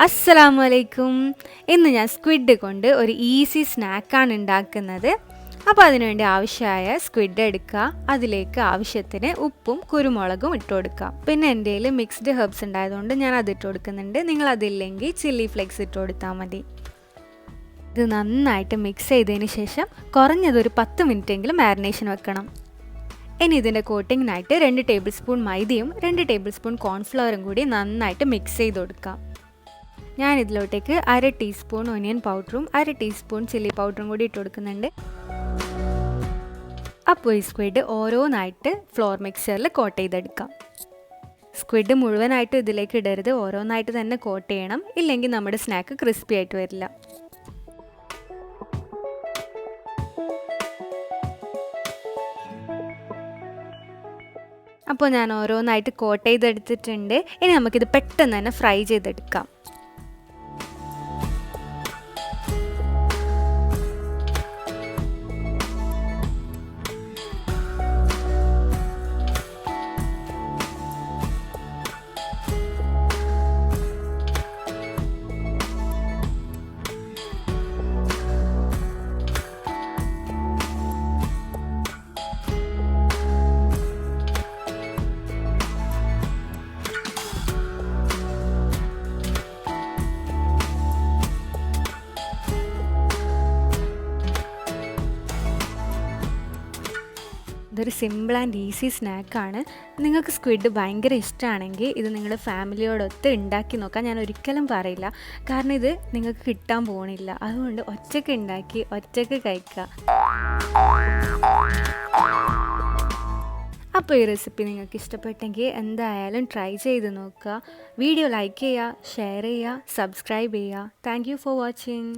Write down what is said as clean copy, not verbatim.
അസ്സലാമു അലൈക്കും. ഇന്ന് ഞാൻ സ്ക്വിഡ് കൊണ്ട് ഒരു ഈസി സ്നാക്കാണ് ഉണ്ടാക്കുന്നത്. അപ്പോൾ അതിനുവേണ്ടി ആവശ്യമായ സ്ക്വിഡ് എടുക്കുക, അതിലേക്ക് ആവശ്യത്തിന് ഉപ്പും കുരുമുളകും ഇട്ട് കൊടുക്കുക. പിന്നെ എൻ്റെ കയ്യിൽ മിക്സ്ഡ് ഹെർബ്സ് ഉണ്ടായതുകൊണ്ട് ഞാൻ അതിട്ട് കൊടുക്കുന്നുണ്ട്. നിങ്ങൾ അതില്ലെങ്കിൽ ചില്ലി ഫ്ലേക്സ് ഇട്ട് കൊടുത്താൽ മതി. ഇത് നന്നായിട്ട് മിക്സ് ചെയ്തതിന് ശേഷം കുറഞ്ഞതൊരു 10 മിനിറ്റെങ്കിലും മാരിനേഷൻ വെക്കണം. ഇനി ഇതിൻ്റെ കോട്ടിങ്ങിനായിട്ട് 2 ടേബിൾ സ്പൂൺ മൈദയും 2 ടേബിൾ സ്പൂൺ കോൺഫ്ലവറും കൂടി നന്നായിട്ട് മിക്സ് ചെയ്ത് കൊടുക്കാം. ഞാൻ ഇതിലോട്ടേക്ക് 1/2 ടീസ്പൂൺ ഒനിയൻ പൗഡറും 1/2 ടീസ്പൂൺ ചില്ലി പൗഡറും കൂടി ഇട്ട് കൊടുക്കുന്നുണ്ട്. അപ്പോൾ ഈ സ്ക്വിഡ് ഓരോന്നായിട്ട് ഫ്ലോർ മിക്സറിൽ കോട്ട് ചെയ്തെടുക്കാം. സ്ക്വിഡ് മുഴുവനായിട്ട് ഇതിലേക്ക് ഇടരുത്, ഓരോന്നായിട്ട് തന്നെ കോട്ട് ചെയ്യണം, ഇല്ലെങ്കിൽ നമ്മുടെ സ്നാക്ക് ക്രിസ്പി ആയിട്ട് വരില്ല. അപ്പോൾ ഞാൻ ഓരോന്നായിട്ട് കോട്ട് ചെയ്തെടുത്തിട്ടുണ്ട്. ഇനി നമുക്കിത് പെട്ടെന്ന് തന്നെ ഫ്രൈ ചെയ്തെടുക്കാം. ഇതൊരു സിമ്പിൾ ആൻഡ് ഈസി സ്നാക്കാണ്. നിങ്ങൾക്ക് സ്ക്വിഡ് ഭയങ്കര ഇഷ്ടമാണെങ്കിൽ ഇത് നിങ്ങളുടെ ഫാമിലിയോടൊത്ത് ഉണ്ടാക്കി നോക്കാം. ഞാൻ ഒരിക്കലും പറയില്ല, കാരണം ഇത് നിങ്ങൾക്ക് കിട്ടാൻ പോകണില്ല. അതുകൊണ്ട് ഒറ്റയ്ക്ക് ഉണ്ടാക്കി ഒറ്റയ്ക്ക് കഴിക്കുക. അപ്പോൾ ഈ റെസിപ്പി നിങ്ങൾക്ക് ഇഷ്ടപ്പെട്ടെങ്കിൽ എന്തായാലും ട്രൈ ചെയ്ത് നോക്കുക. വീഡിയോ ലൈക്ക് ചെയ്യുക, ഷെയർ ചെയ്യുക, സബ്സ്ക്രൈബ് ചെയ്യുക. Thank you for watching.